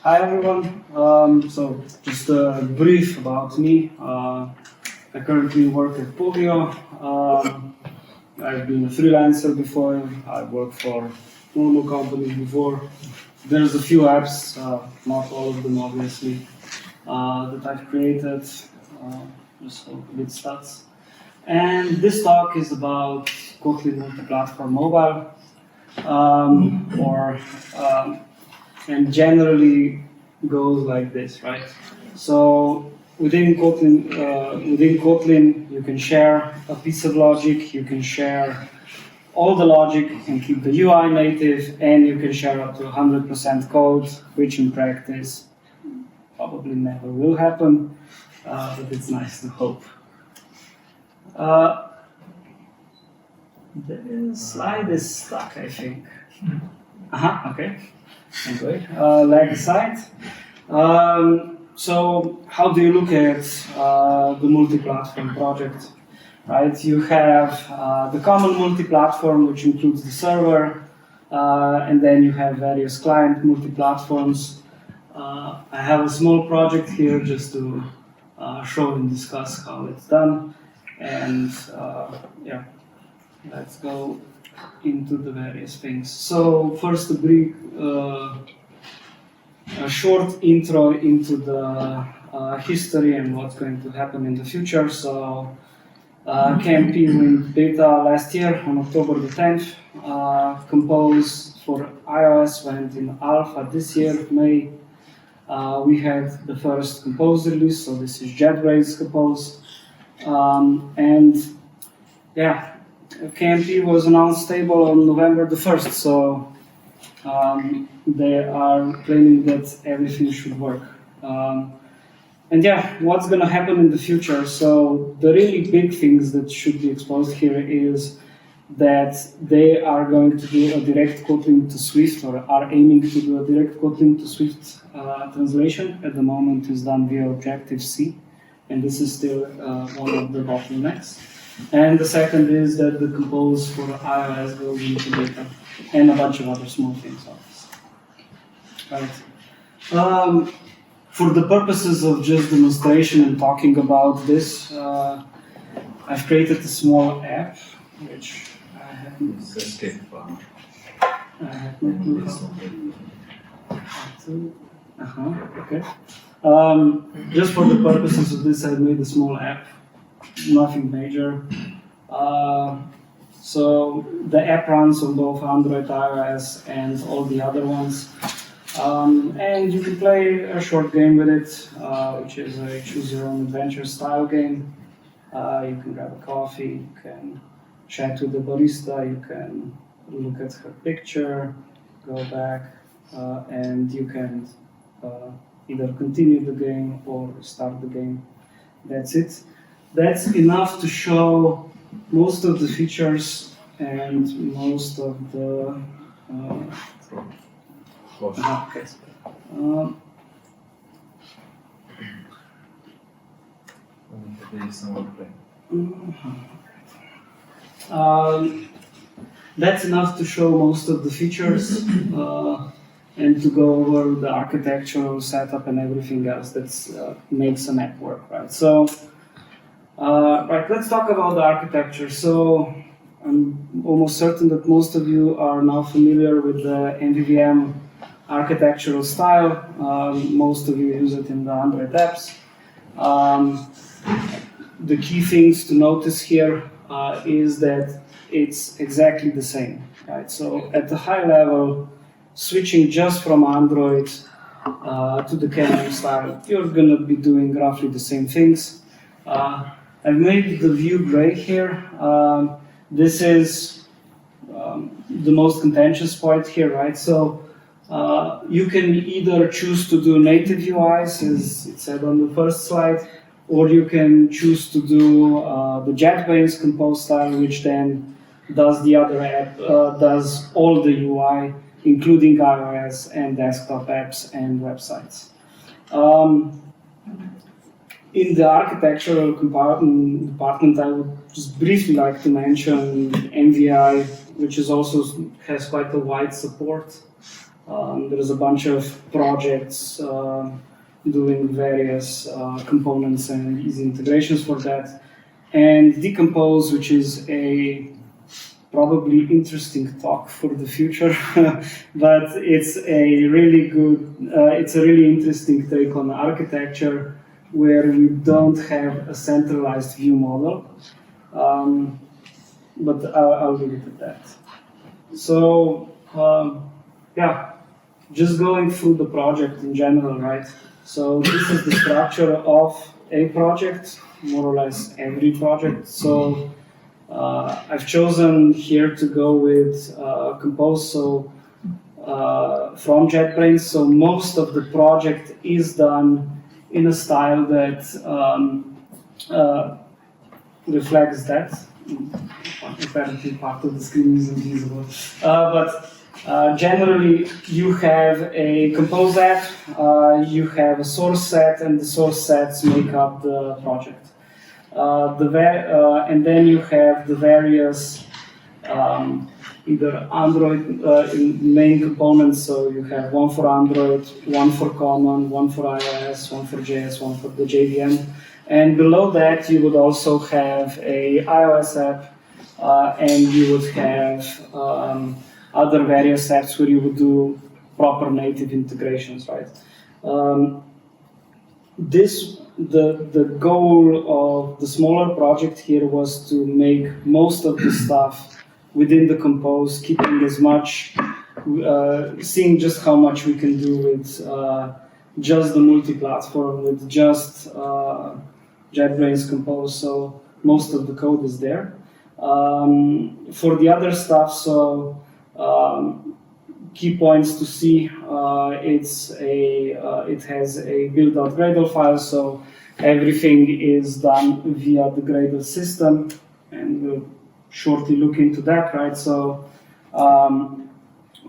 Hi everyone. So just a brief about me. I currently work at Poglio. I've been a freelancer before. I've worked for normal companies before. There's a few apps, not all of them obviously, that I've created. Just a bit stats. And this talk is about Kotlin Multiplatform mobile, and generally goes like this, right? So within Kotlin, you can share a piece of logic, you can share all the logic and keep the UI native, and you can share up to 100% code, which in practice probably never will happen, but it's nice to hope. The slide is stuck, I think. Okay. Anyway, lag aside. So how do you look at the multi-platform project? Right, you have the common multi-platform, which includes the server, and then you have various client multi-platforms. I have a small project here just to show and discuss how it's done, and yeah, let's go into the various things. So first, a short intro into the history and what's going to happen in the future. So KMP went beta last year on October the 10th. Compose for iOS went in alpha this year, May. We had the first Compose release, so this is JetBrains Compose. And yeah, KMP was announced stable on November the 1st, so they are claiming that everything should work. And yeah, what's going to happen in the future? So the really big things that should be exposed here is that they are going to do a direct Kotlin to Swift, or are aiming to do a direct Kotlin to Swift translation. At the moment, it's done via Objective-C, and this is still one of the bottlenecks. And the second is that the Compose for iOS goes into beta, and a bunch of other small things, obviously. Right. For the purposes of just demonstration and talking about this, I've created a small app, which I haven't. Okay. Just for the purposes of this, I've made a small app. Nothing major. So the app runs on both Android, iOS, and all the other ones. And you can play a short game with it, which is a choose-your-own-adventure style game. You can grab a coffee, you can chat with the barista, you can look at her picture, go back, and you can either continue the game or start the game. That's it. That's enough to show most of the features and most of the okay. That's enough to show most of the features and to go over the architectural setup and everything else that makes an app work, right? So, right, let's talk about the architecture. So, I'm almost certain that most of you are now familiar with the MVVM architectural style. Most of you use it in the Android apps. The key things to notice here is that it's exactly the same, right? So at the high level, switching just from Android to the KMP style, you're going to be doing roughly the same things. I've made the view gray here. This is the most contentious part here, right? So you can either choose to do native UIs, as it said on the first slide, or you can choose to do the JetBrains Compose style, which then does the other app, does all the UI, including iOS and desktop apps and websites. In the architectural department, I would just briefly like to mention MVI, which is also has quite a wide support. There's a bunch of projects doing various components and easy integrations for that. And Decompose, which is a probably interesting talk for the future, but it's a really interesting take on architecture where we don't have a centralized view model. But I'll leave it at that. So, just going through the project in general, right? So this is the structure of a project, more or less every project. So I've chosen here to go with Compose, so from JetBrains. So most of the project is done in a style that reflects that. Apparently part of the screen isn't visible. But generally you have a Compose app, you have a source set, and the source sets make up the project. And then you have the various either Android main components, so you have one for Android, one for Common, one for iOS, one for JS, one for the JVM. And below that you would also have a iOS app, and you would have other various apps where you would do proper native integrations, right? The goal of the smaller project here was to make most of the stuff within the Compose, keeping as much, seeing just how much we can do with just the multi-platform, with just JetBrains Compose, so most of the code is there. For the other stuff, so key points to see, it has a build.gradle file, so everything is done via the Gradle system, and we'll shortly look into that, right? So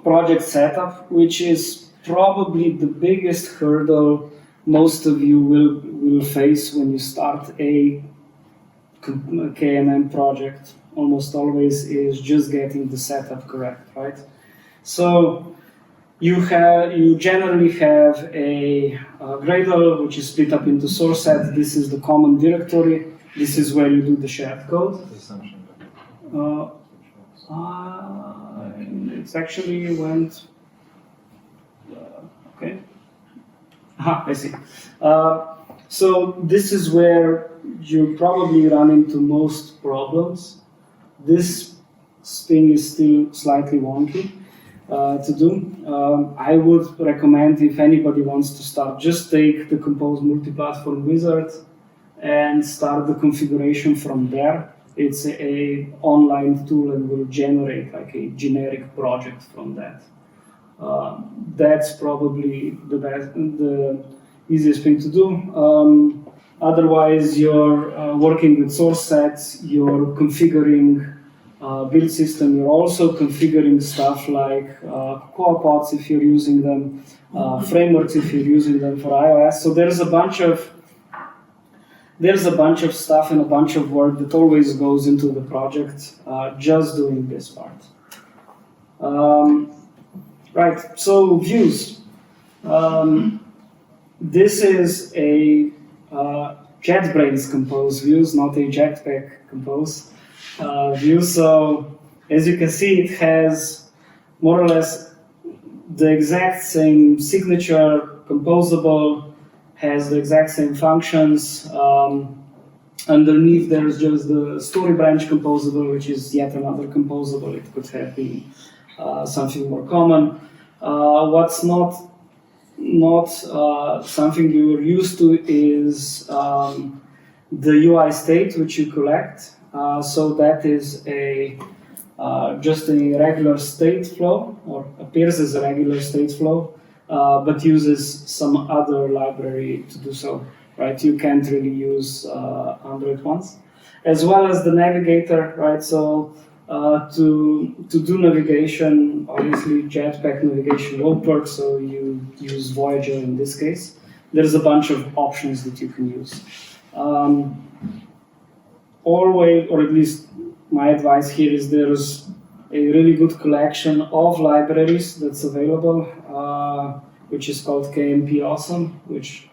project setup, which is probably the biggest hurdle most of you will face when you start a KMM project, almost always, is just getting the setup correct, right? So you generally have a Gradle, which is split up into source set. This is the common directory. This is where you do the shared code. It's actually went. Okay. I see. So this is where you probably run into most problems. This thing is still slightly wonky to do. I would recommend, if anybody wants to start, just take the Compose Multiplatform wizard and start the configuration from there. It's an online tool and will generate like a generic project from that. That's probably the easiest thing to do. Otherwise, you're working with source sets, you're configuring build system, you're also configuring stuff like core pods if you're using them, frameworks if you're using them for iOS. So there's a bunch of stuff and a bunch of work that always goes into the project, just doing this part. Right, so views. This is a JetBrains Compose views, not a Jetpack Compose view. So as you can see, it has more or less the exact same signature, composable, has the exact same functions. Underneath there's just the story branch composable, which is yet another composable. It could have been something more common. What's not something you're used to is the UI state which you collect. So that is just a regular state flow, or appears as a regular state flow, but uses some other library to do so, right? You can't really use Android ones. As well as the navigator, right? So to do navigation, obviously Jetpack navigation won't work, so you use Voyager in this case. There's a bunch of options that you can use. Always, or at least my advice here is there's a really good collection of libraries that's available. which is called KMP Awesome, which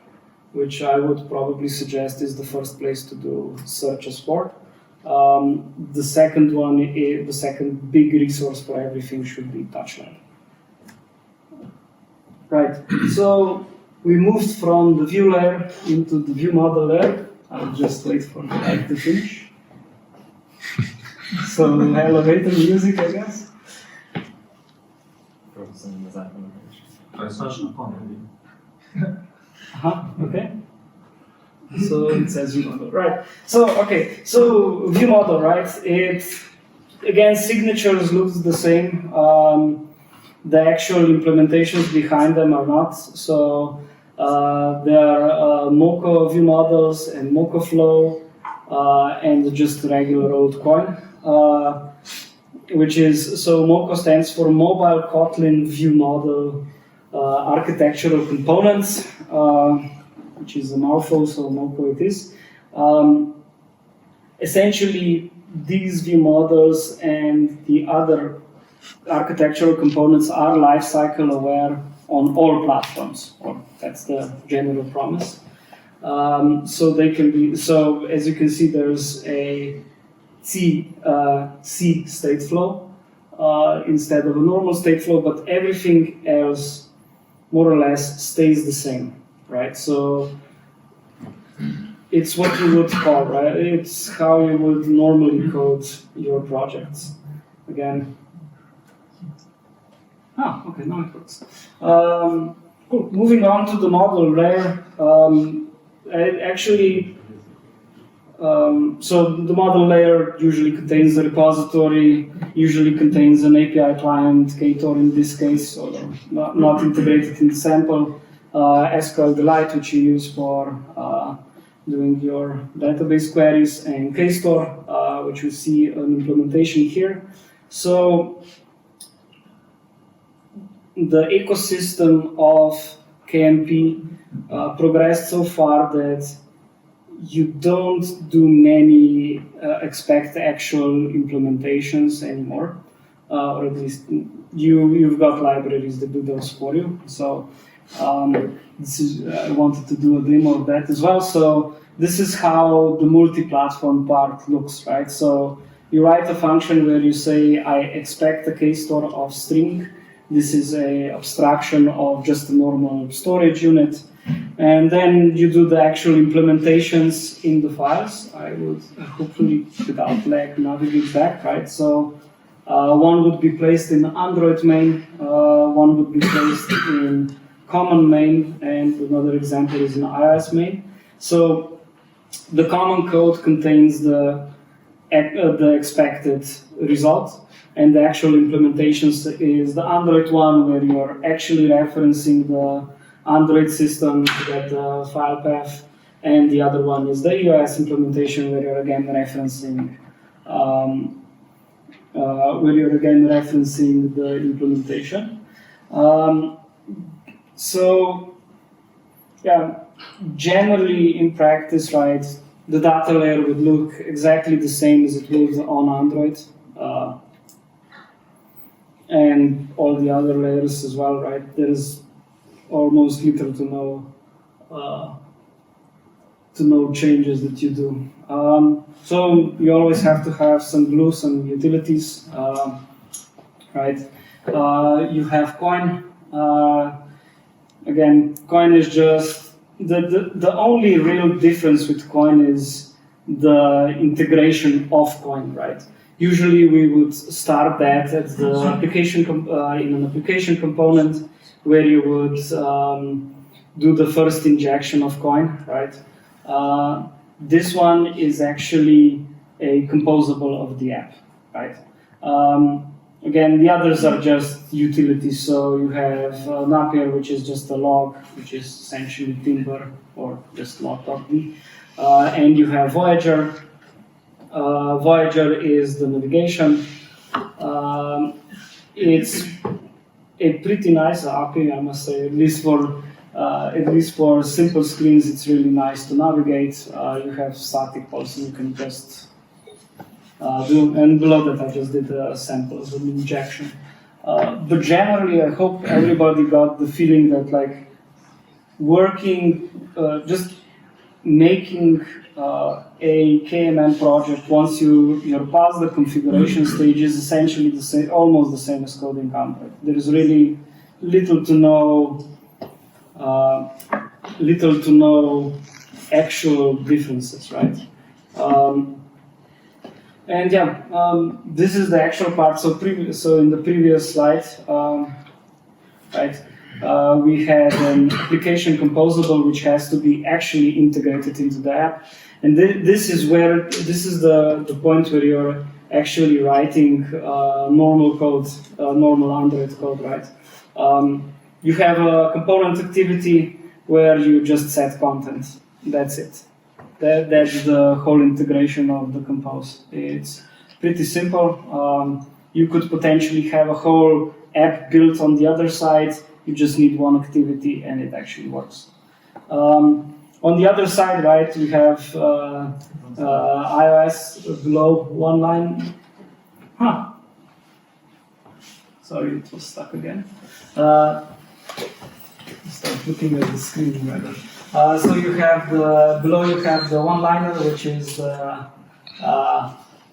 I would probably suggest is the first place to do searches for. The second one, the second big resource for everything should be TouchLab. Right, so we moved from the view layer into the view model layer. I'll just wait for the light to finish. So elevator music, I guess. Okay. So it says view model, right? So okay, so view model, right? It again, signatures looks the same. The actual implementations behind them are not. So there are Moco view models and Moco Flow and just regular old coin, which is, so Moco stands for Mobile Kotlin View Model Architectural Components, which is a mouthful, so Moco it is. Essentially, these view models and the other architectural components are lifecycle aware on all platforms, or that's the general promise. So they can be, so as you can see, there's a C state flow instead of a normal state flow, but everything else more or less stays the same, right? So it's what you would call, right? It's how you would normally code your projects. Again. Okay, now it works. Cool. Moving on to the model layer. So the model layer usually contains the repository, usually contains an API client, Ktor in this case, or not integrated in the sample, SQLite, which you use for doing your database queries, and Kstore, which we see an implementation here. So the ecosystem of KMP progressed so far that you don't do many expect actual implementations anymore, or at least you've got libraries that do those for you. So this is, I wanted to do a demo of that as well. So this is how the multi-platform part looks, right? So you write a function where you say, I expect a Kstore of string. This is a abstraction of just a normal storage unit. And then you do the actual implementations in the files. I would hopefully, without lag, navigate back, right? So one would be placed in Android main, one would be placed in common main, and another example is in iOS main. So the common code contains the expected result, and the actual implementations is the Android one, where you're actually referencing the Android system to get the file path, and the other one is the iOS implementation, where you're again referencing the implementation. So yeah, generally in practice, right, the data layer would look exactly the same as it would on Android, and all the other layers as well, right? There's almost little to no changes that you do. So you always have to have some glue, some utilities, right? You have coin. Again, coin is just the only real difference with coin is the integration of coin, right? Usually we would start that at the application in an application component, where you would do the first injection of coin, right? This one is actually a composable of the app, right? Again, the others are just utilities. So you have Napier, which is just a log, which is essentially Timber or just log.d. And you have Voyager. Voyager is the navigation. It's a pretty nice API, I must say. At least for simple screens, it's really nice to navigate. You have static pulse, you can just do. And below that, I just did a sample of an injection. But generally, I hope everybody got the feeling that like working, just making a KMM project once you're past the configuration stage is essentially the same, almost the same as coding Android. There is really little to no actual differences, right? And yeah, this is the actual part. So in the previous slide, right, we had an application composable which has to be actually integrated into the app, and this is the point where you're actually writing normal code, normal Android code, right? You have a component activity where you just set content. That's it. That's the whole integration of the compose. It's pretty simple. You could potentially have a whole app built on the other side. You just need one activity and it actually works. On the other side, right, we have iOS below one line. Sorry, it was stuck again. Start looking at the screen rather. So you have below you have the one-liner, which is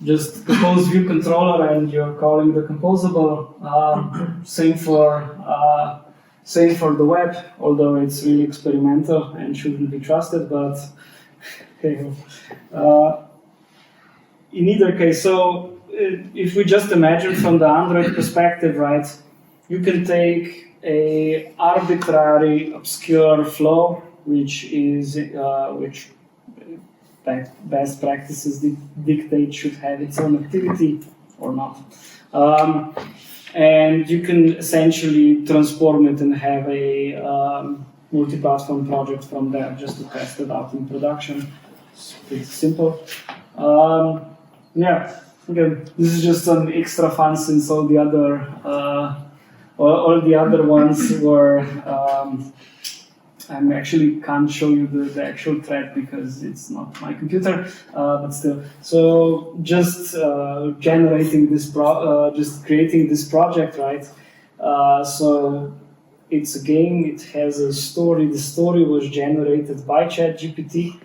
just compose view controller, and you're calling the composable. Same for the web, although it's really experimental and shouldn't be trusted. But okay. In either case, so if we just imagine from the Android perspective, right, you can take a arbitrary, obscure flow, which best practices dictate should have its own activity or not. And you can essentially transform it and have a multi-platform project from there just to test it out in production. It's pretty simple. Yeah, again, this is just some extra fun since all the other ones were I actually can't show you the actual thread because it's not my computer, but still. So just generating this, just creating this project, right? So it's a game. It has a story. The story was generated by ChatGPT.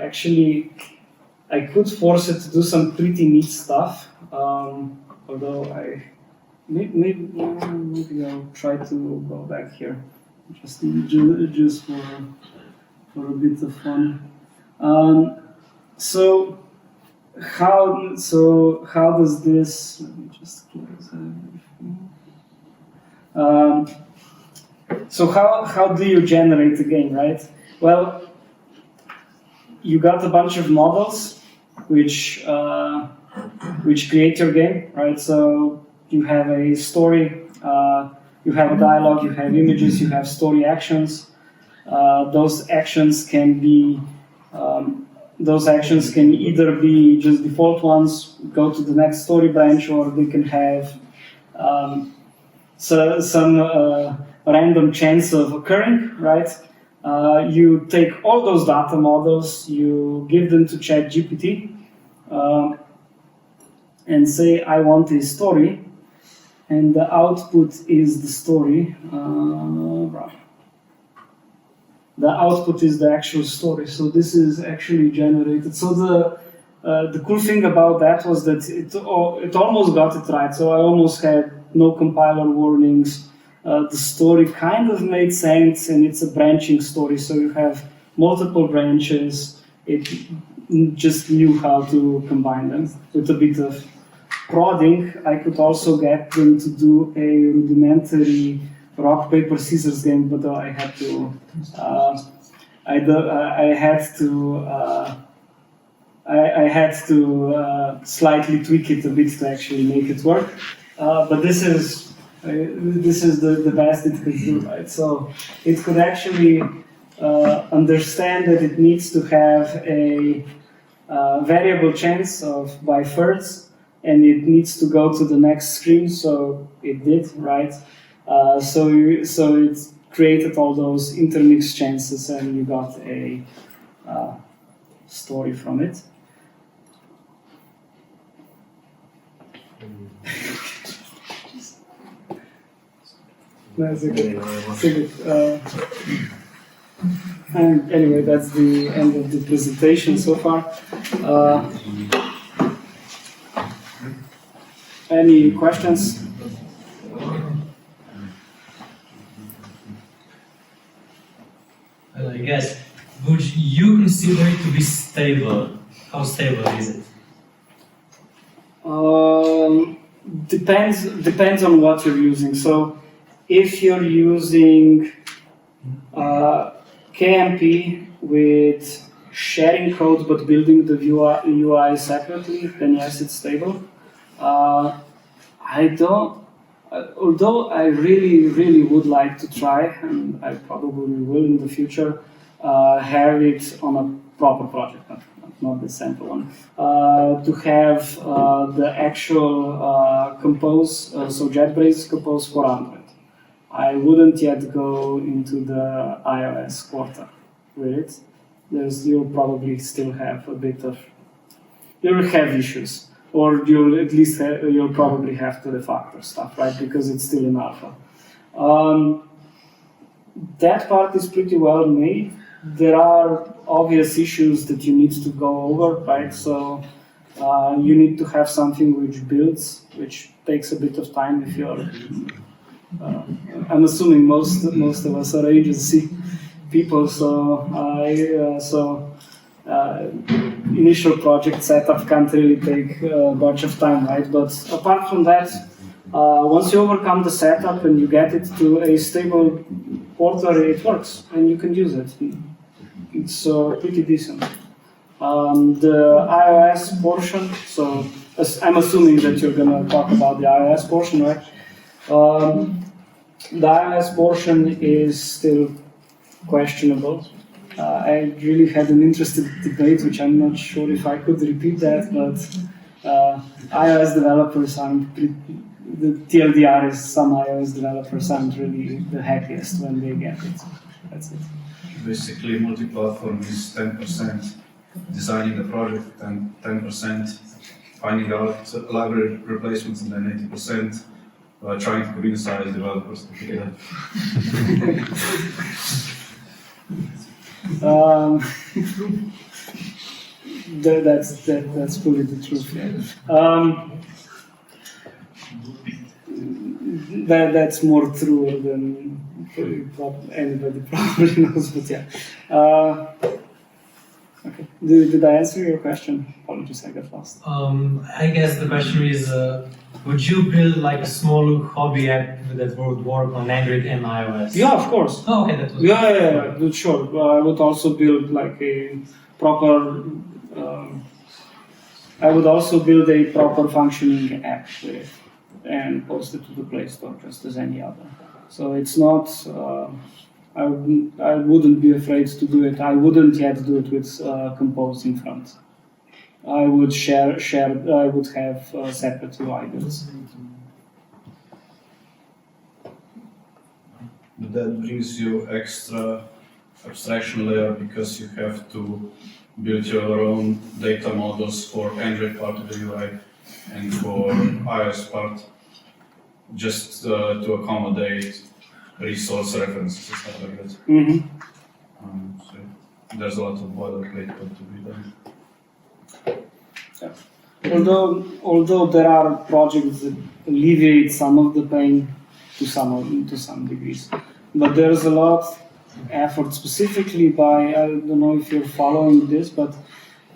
Actually, I could force it to do some pretty neat stuff. Although maybe I'll try to go back here. Just for a bit of fun. So how does this? Let me just close everything. So how do you generate a game, right? Well, you got a bunch of models which create your game, right? So you have a story. You have a dialogue, you have images, you have story actions. Those actions can either be just default ones, go to the next story branch, or they can have some random chance of occurring, right? You take all those data models, you give them to ChatGPT, and say, I want a story. And the output is the story. The output is the actual story. So this is actually generated. So the cool thing about that was that it almost got it right. So I almost had no compiler warnings. The story kind of made sense, and it's a branching story. So you have multiple branches. It just knew how to combine them with a bit of prodding. I could also get them to do a rudimentary rock paper scissors game, but I had to slightly tweak it a bit to actually make it work. But this is the best it could do, right? So it could actually understand that it needs to have a variable chance of by thirds, and it needs to go to the next screen, so it did, right? So it created all those intermixed chances, and you got a story from it. That's a good. And anyway, that's the end of the presentation so far. Any questions? I guess, would you consider it to be stable? How stable is it? Depends on what you're using. So if you're using KMP with sharing code but building the UI separately, then yes, it's stable. Although I really would like to try, and I probably will in the future, have it on a proper project, not the sample one, to have the actual compose, so JetBrains compose for Android. I wouldn't yet go into the iOS quarter with it. You'll probably still have you'll have issues. Or you'll probably have to refactor stuff, right? Because it's still in alpha. That part is pretty well made. There are obvious issues that you need to go over, right? So you need to have something which builds, which takes a bit of time if you're. I'm assuming most of us are agency people, so initial project setup can't really take a bunch of time, right? But apart from that, once you overcome the setup and you get it to a stable quarter, it works and you can use it. It's pretty decent. The iOS portion, so I'm assuming that you're going to talk about the iOS portion, right? The iOS portion is still questionable. I really had an interesting debate, which I'm not sure if I could repeat that, but iOS developers aren't, the TLDR is some iOS developers aren't really the happiest when they get it. That's it. Basically, multi-platform is 10% designing the project and 10% finding out library replacements and then 80% trying to convince iOS developers to pick it up. That's fully the truth. Yeah. That's more true than anybody probably knows, but yeah. Okay. Did I answer your question? Apologies, I got lost. I guess the question is, would you build like a small hobby app that would work on Android and iOS? Yeah, of course. Oh, okay, that was. Yeah, sure. I would also build like a proper. I would also build a proper functioning app with it and post it to the Play Store just as any other. So it's not. I wouldn't be afraid to do it. I wouldn't yet do it with Compose in front. I would share. I would have separate UI builds. But that brings you extra abstraction layer because you have to build your own data models for Android part of the UI and for iOS part, just to accommodate resource references and stuff like that. Mm-hmm. So there's a lot of boilerplate code to be done. Yeah. Although there are projects that alleviate some of the pain to some degrees, but there's a lot of effort specifically by, I don't know if you're following this, but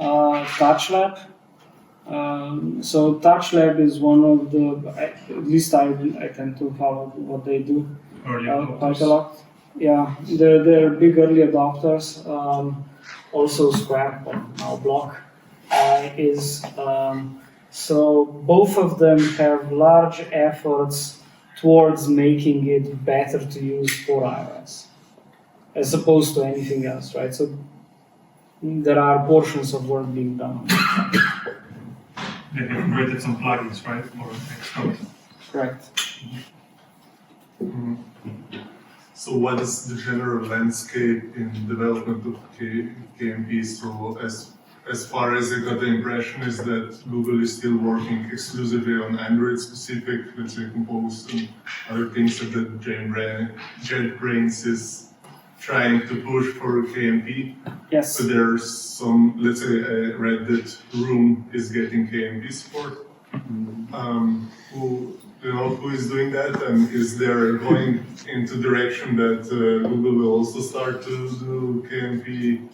TouchLab. So TouchLab is one of the, at least I tend to follow what they do quite a lot. Yeah, they're big early adopters. Also Square, or now Block, is, so both of them have large efforts towards making it better to use for iOS, as opposed to anything else, right? So there are portions of work being done. They have created some plugins, right, for Xcode. Correct. Mm-hmm. So what is the general landscape in development of KMP? So as as far as I got the impression, is that Google is still working exclusively on Android-specific, let's say, Compose and other things, so that JetBrains is trying to push for KMP. Yes. So there's some, let's say, I read that Room is getting KMP support. Who is doing that, and is there going into direction that Google will also start to do KMP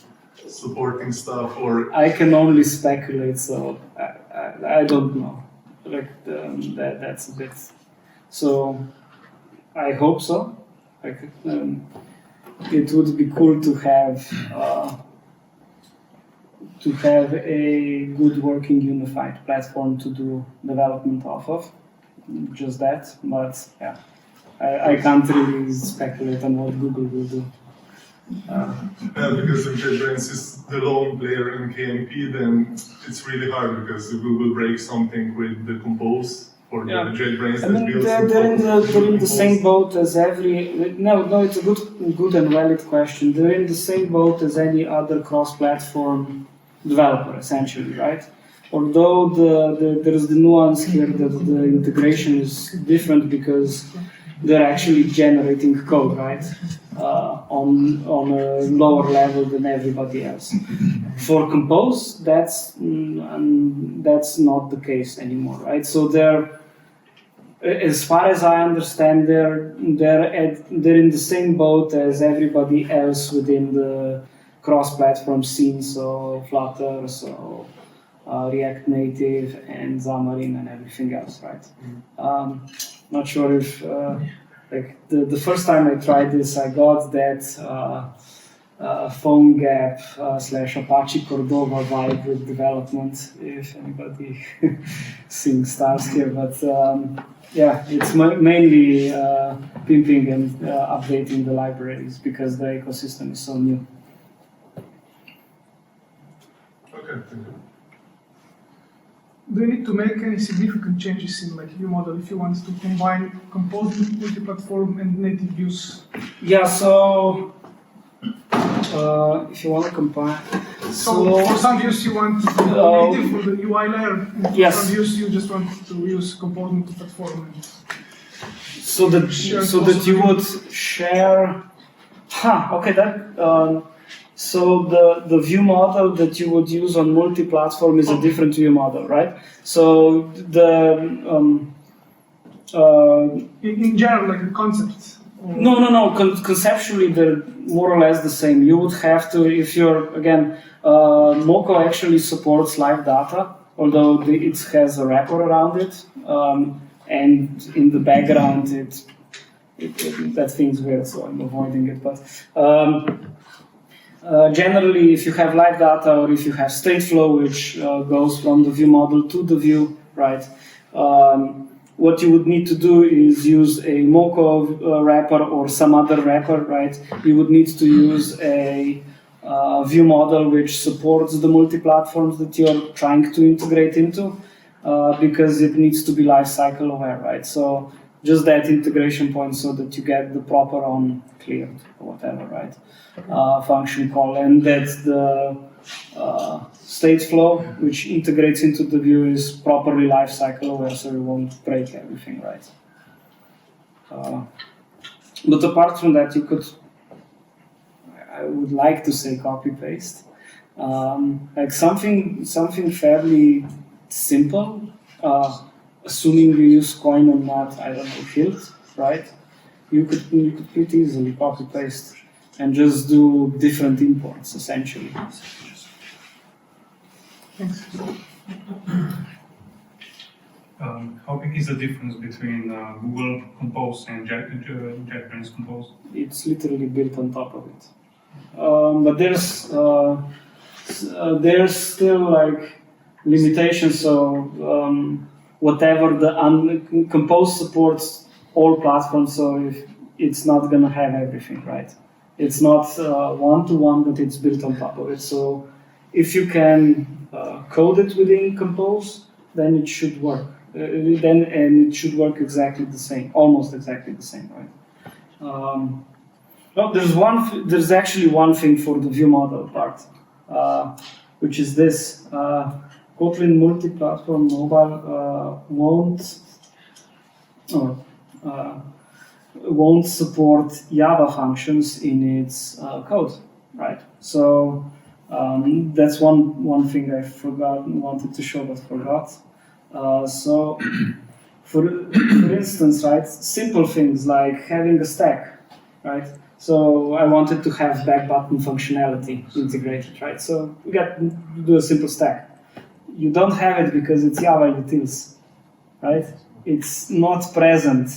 supporting stuff, or? I can only speculate, so I don't know. Like that's a bit. So I hope so. Like it would be cool to have a good working unified platform to do development off of. Just that, but yeah, I can't really speculate on what Google will do. Because if JetBrains is the lone player in KMP, then it's really hard, because if Google breaks something with the Compose for the JetBrains I mean, that builds they're in the same boat as every. No, it's a good and valid question. They're in the same boat as any other cross-platform developer, essentially, right? Although there is the nuance here that the integration is different because they're actually generating code, right, on a lower level than everybody else. For Compose, that's not the case anymore, right? So they're, as far as I understand, they're in the same boat as everybody else within the cross-platform scene. So Flutter, so React Native and Xamarin and everything else, right? Not sure if like the first time I tried this, I got that PhoneGap / Apache Cordova vibe with development. If anybody seeing stars here, but yeah, it's mainly pimping and updating the libraries because the ecosystem is so new. Okay, thank you. Do you need to make any significant changes in like view model if you want to combine Compose multi-platform and native views? Yeah, so if you want to combine, So for some views you want native for the UI layer, and for Yes. some views you just want to use Compose multi-platform. so that you would share. Okay, that. So the view model that you would use on multi-platform is a different view model, right? So In general, like a concept. No. Conceptually, they're more or less the same. You would have to, if you're again, Moco actually supports live data, although it has a wrapper around it, and in the background that thing's weird, so I'm avoiding it. But generally, if you have live data or if you have stateflow, which goes from the view model to the view, right? What you would need to do is use a Moco wrapper or some other wrapper, right? You would need to use a view model which supports the multi-platforms that you're trying to integrate into, because it needs to be lifecycle aware, right? So just that integration point so that you get the proper on cleared or whatever, right? Function call, and that's the stateflow, which integrates into the view, is properly lifecycle aware, so you won't break everything, right? But apart from that, you could, I would like to say, copy paste, like something fairly simple, assuming you use coin and not, I don't know, hilt, right? You could pretty easily copy paste and just do different imports, essentially. Thanks. How big is the difference between Google Compose and JetBrains Compose? It's literally built on top of it. But there's still like limitations. So whatever the Compose supports all platforms, so if it's not gonna have everything, right? It's not one-to-one, but it's built on top of it. So if you can code it within Compose, then it should work. And it should work exactly the same, almost exactly the same, right? No, there's actually one thing for the view model part. which is this. Kotlin Multiplatform Mobile won't support Java functions in its code, right? So that's one thing I wanted to show but forgot. So for instance, right, simple things like having a stack, right? So I wanted to have back button functionality integrated, right? So we got to do a simple stack. You don't have it because it's Java utils, right? It's not present,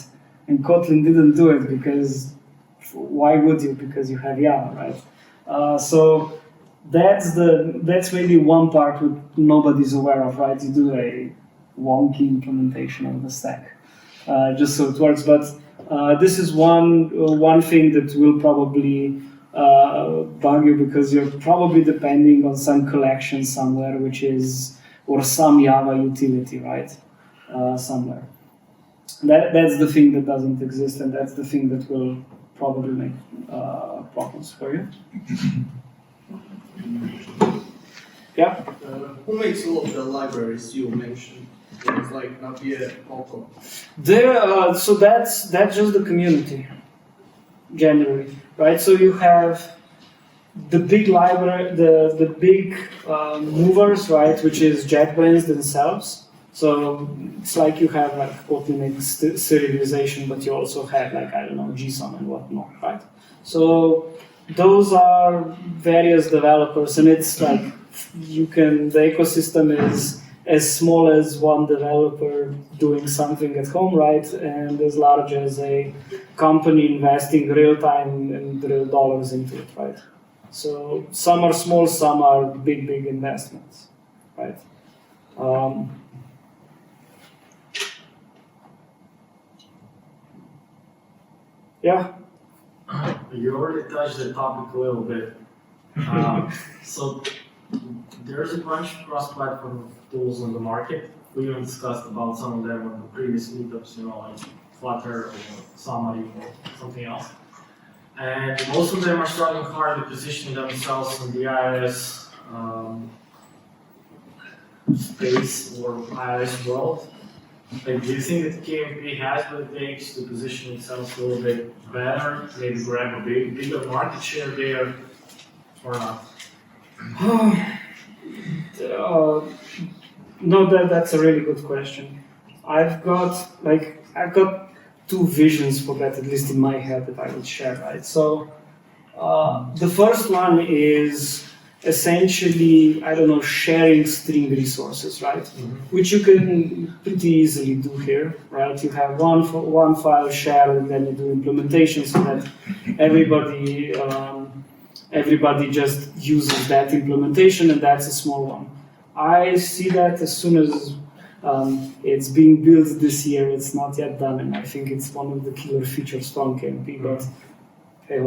and Kotlin didn't do it because why would you? Because you have Java, right? So that's maybe one part that nobody's aware of, right? You do a wonky implementation of the stack, just so it works. But this is one thing that will probably bug you because you're probably depending on some collection somewhere, or some Java utility, right? Somewhere. That's the thing that doesn't exist, and that's the thing that will probably make problems for you. Yeah? Who makes all of the libraries you mentioned? Things like Navier, Moco. So that's just the community, generally, right? So you have the big library, the big movers, right, which is JetBrains themselves. So it's like you have like Kotlin serialization, but you also have like, I don't know, JSON and whatnot, right? So those are various developers, and it's like the ecosystem is as small as one developer doing something at home, right? And as large as a company investing real time and real dollars into it, right? So some are small, some are big investments, right? Yeah. You already touched the topic a little bit. So there's a bunch of cross-platform tools on the market. We even discussed about some of them on the previous meetups, like Flutter or Summary or something else. And most of them are struggling hard to position themselves in the iOS space or iOS world. Like, do you think that KMP has what it takes to position itself a little bit better, maybe grab a bigger market share there, or not? No, that's a really good question. I've got two visions for that, at least in my head, that I will share, right? So the first one is essentially, sharing string resources, right? Mm-hmm. Which you can pretty easily do here, right? You have one file shared, and then you do implementation so that everybody just uses that implementation, and that's a small one. I see that as soon as it's being built this year. It's not yet done, and I think it's one of the killer features from KMP, but hey,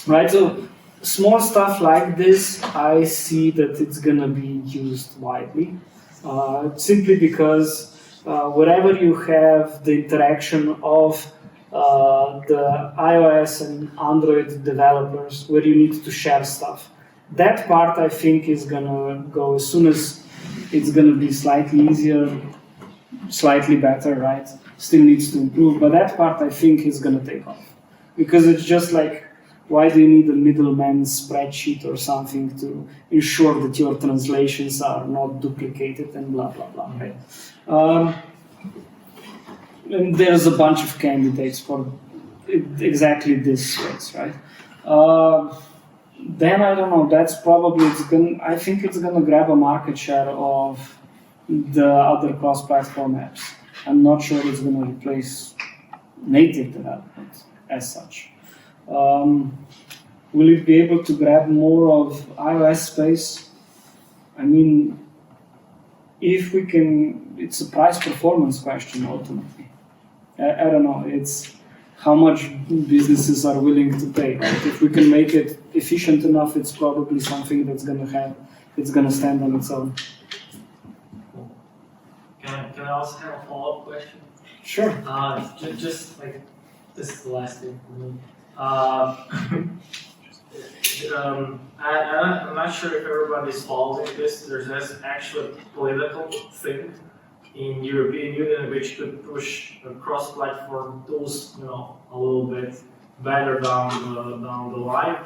right, so small stuff like this, I see that it's gonna be used widely, simply because wherever you have the interaction of the iOS and Android developers, where you need to share stuff, that part I think is gonna go as soon as it's gonna be slightly easier, slightly better, right? Still needs to improve, but that part I think is gonna take off, because it's just like, why do you need a middleman spreadsheet or something to ensure that your translations are not duplicated and blah, blah, blah, right? And there's a bunch of candidates for exactly this space, right? Then I don't know, that's probably, I think it's gonna grab a market share of the other cross-platform apps. I'm not sure it's gonna replace native development as such. Will it be able to grab more of iOS space? I mean, if we can, it's a price performance question ultimately. I don't know, it's how much businesses are willing to pay. Right? If we can make it efficient enough, it's probably something that's it's gonna stand on its own. Can I also have a follow-up question? Sure. Just like, this is the last thing for me. I'm not sure if everybody's following this. There's actually a political thing in European Union which could push cross-platform tools, a little bit better down the line.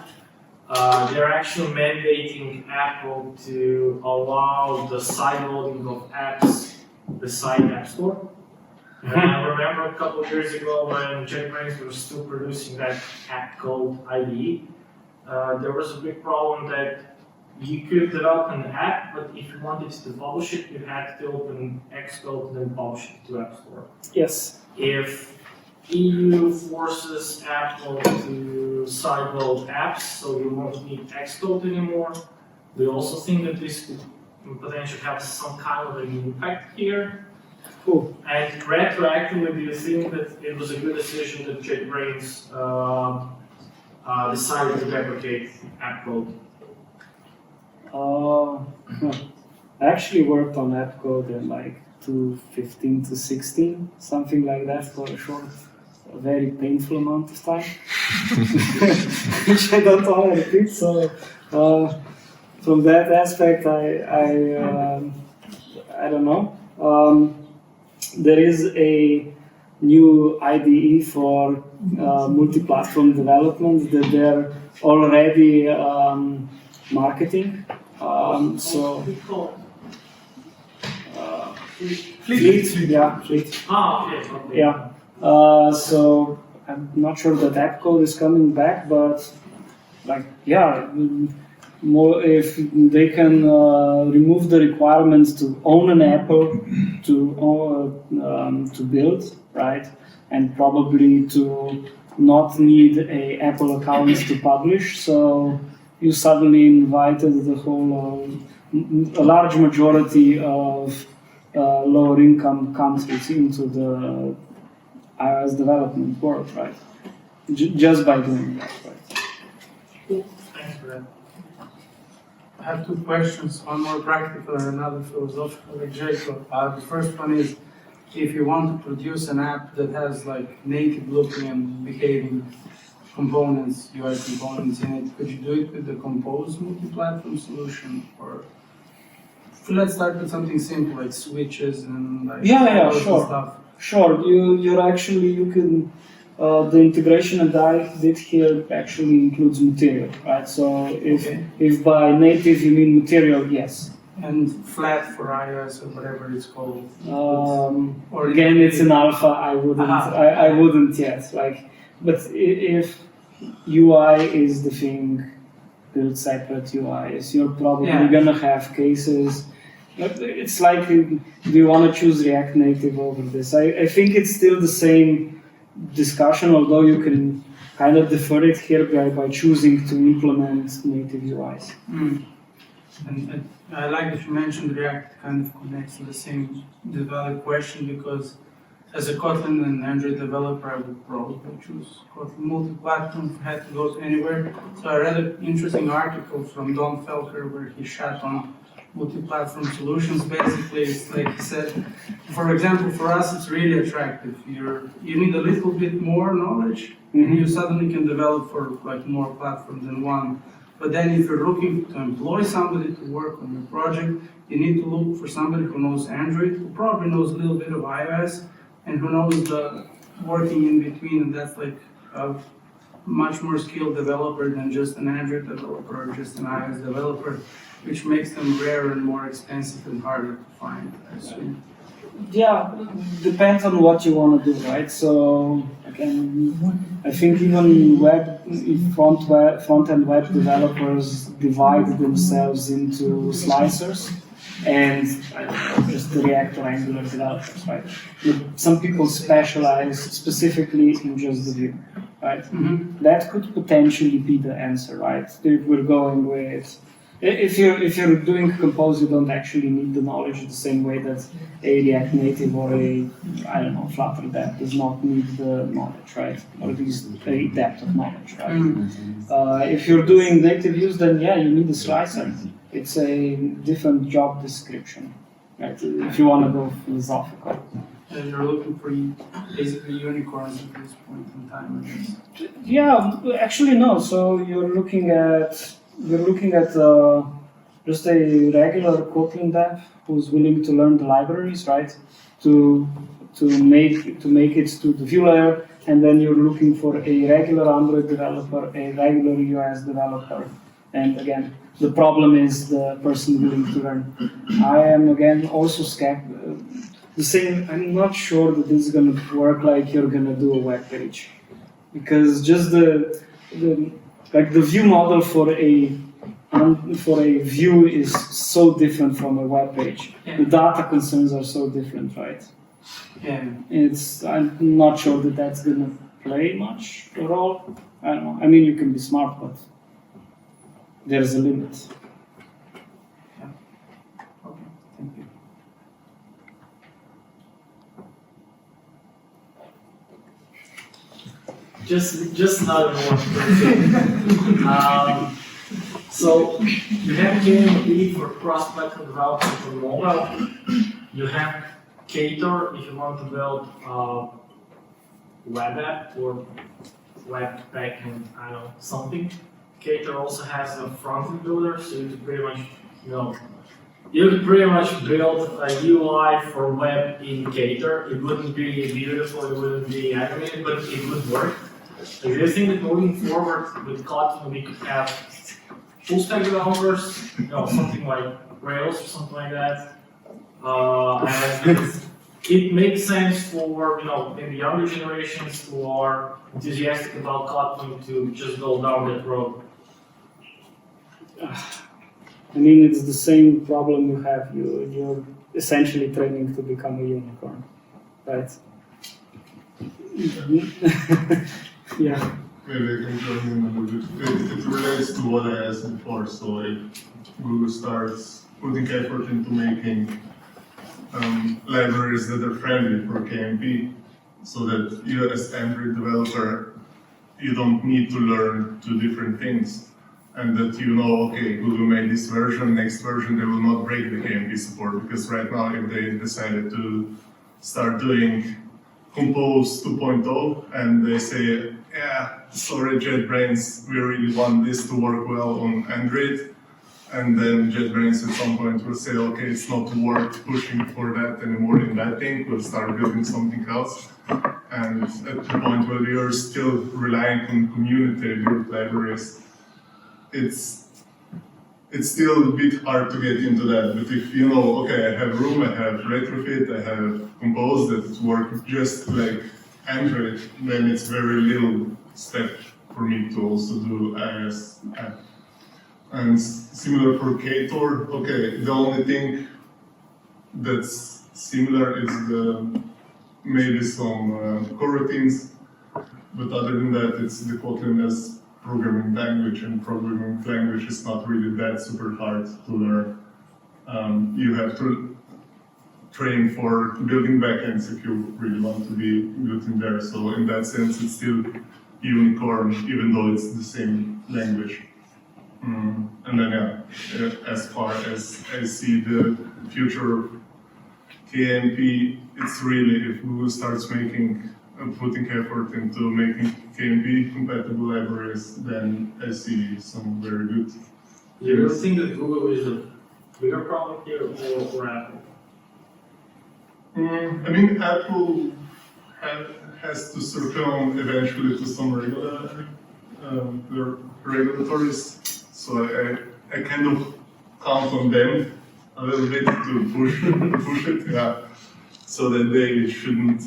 They're actually mandating Apple to allow the side loading of apps beside App Store. And I remember a couple of years ago when JetBrains was still producing that app called IDE. There was a big problem that you could develop an app, but if you wanted to publish it, you had to open Xcode and then publish it to App Store. Yes. If EU forces Apple to sideload apps, so you won't need Xcode anymore, we also think that this could potentially have some kind of an impact here. Cool. And retroactively, do you think that it was a good decision that JetBrains decided to deprecate AppCode? I actually worked on app code in like 2015 to 16, something like that, for a very painful amount of time, which I don't want to repeat. So from that aspect, I don't know. There is a new IDE for multi-platform development that they're already marketing. Fleet. Yeah, Fleet. Okay. Yeah. So I'm not sure that AppCode is coming back, but more if they can remove the requirements to own an Apple to build, right, and probably to not need a Apple account to publish. So you suddenly invited the whole a large majority of lower income countries into the iOS development world, right? Just by doing that, right? Thanks for that. I have two questions, one more practical and another philosophical, like Jacob. The first one is, if you want to produce an app that has like native looking and behaving components, UI components in it, could you do it with the Compose multi-platform solution? Or let's start with something simple like switches and like sure. stuff. Sure, you can the integration that I did here actually includes Material, right? So if by native you mean Material, yes. And flat for iOS or whatever it's called. Or again, it's in alpha. I wouldn't yet. But if UI is the thing, build separate UIs, you're probably gonna have cases. It's like, do you want to choose React Native over this? I think it's still the same discussion, although you can kind of defer it here by choosing to implement native UIs. And I like that you mentioned React kind of connects to the valid question, because as a Kotlin and Android developer, I would probably choose Kotlin Multiplatform if I had to go to anywhere. So I read an interesting article from Don Felker where he shat on multi-platform solutions. Basically, it's like he said, for example, for us, it's really attractive. You need a little bit more knowledge, and you suddenly can develop for like more platforms than one. But then if you're looking to employ somebody to work on your project, you need to look for somebody who knows Android, who probably knows a little bit of iOS, and who knows the working in between, and that's like a much more skilled developer than just an Android developer or just an iOS developer, which makes them rarer and more expensive and harder to find, I assume. Yeah, depends on what you want to do, right? So again, I think even front-end web developers divide themselves into slicers and just the React or Angular developers, right? Some people specialize specifically in just the view, right? That could potentially be the answer, right? If we're going with, if you're doing Compose, you don't actually need the knowledge the same way that a React Native or a Flutter dev does not need the knowledge, right? Or at least a depth of knowledge, right? If you're doing native views, then you need a slicer. It's a different job description, right? If you want to go philosophical. And you're looking for basically unicorns at this point in time, I guess. Yeah, actually no. So you're looking at just a regular Kotlin dev who's willing to learn the libraries, right? To make it to the view layer, and then you're looking for a regular Android developer, a regular iOS developer, and again, the problem is the person willing to learn. I am again also the same. I'm not sure that this is gonna work like you're gonna do a web page, because just the view model for a view is so different from a web page. Yeah. The data concerns are so different, right? Yeah. I'm not sure that that's gonna play much role. I don't know. I mean, you can be smart, but there's a limit. Okay, thank you. Just another one. So you have KMP for cross-platform development for mobile. You have Cater if you want to build a web app or web backend, I don't know, something. Cater also has a front-end builder, so you could pretty much, you could pretty much build a UI for web in Cater. It wouldn't be beautiful, it wouldn't be animated, but it would work. Do you think that moving forward with Kotlin we could have full-stack developers, something like Rails or something like that? And it makes sense for maybe younger generations who are enthusiastic about Kotlin to just go down that road. I mean, it's the same problem you have. You're essentially training to become a unicorn, right? Yeah. Maybe I can join in a little bit. It relates to what I asked before. So if Google starts putting effort into making libraries that are friendly for KMP, so that you as Android developer, you don't need to learn two different things. And that okay, Google made this version, next version they will not break the KMP support, because right now if they decided to start doing Compose 2.0 and they say, yeah, sorry JetBrains, we really want this to work well on Android, and then JetBrains at some point will say, okay, it's not worth pushing for that anymore in that thing, we'll start building something else. And at the point where you're still relying on community-built libraries, it's still a bit hard to get into that. But if okay, I have Room, I have Retrofit, I have Compose that work just like Android, then it's very little step for me to also do iOS app. And similar for Ktor, okay, the only thing that's similar is maybe some coroutines, but other than that, it's the Kotlin as programming language, and programming language is not really that super hard to learn. You have to train for building backends if you really want to be good in there. So in that sense, it's still unicorn, even though it's the same language. And then as far as I see the future of KMP, it's really if Google starts putting effort into making KMP compatible libraries, then I see some very good. Do you think that Google is a bigger problem here or Apple? I mean, Apple has to succumb eventually to some regulatories, so I kind of count on them a little bit to push it, so that they shouldn't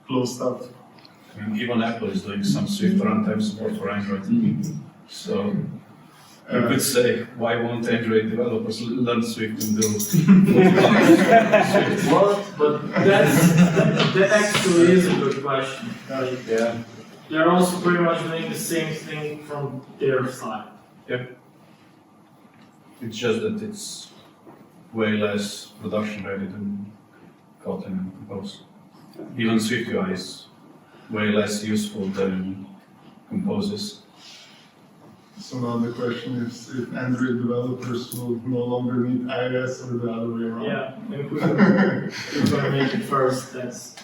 close stuff. And even Apple is doing some Swift runtime support for Android. So you could say, why won't Android developers learn Swift and do Swift? Well, but that actually is a good question. Yeah. They're also pretty much doing the same thing from their side. Yep. It's just that it's way less production ready than Kotlin and Compose. Even Swift UI is way less useful than Compose is. So now the question is if Android developers will no longer need iOS or the other way around. Yeah, if we're gonna make it first, that's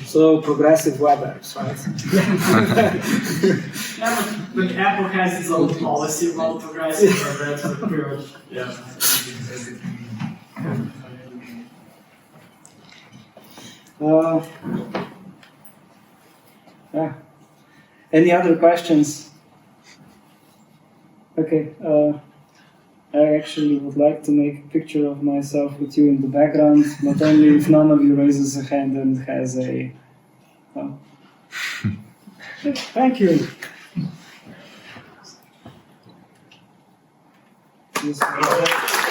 So progressive web apps, right? yeah, but Apple has its own policy about progressive web apps, but pretty much, yeah. Yeah. Any other questions? Okay. I actually would like to make a picture of myself with you in the background, not only if none of you raises a hand and has a. Oh. Thank you. Yes.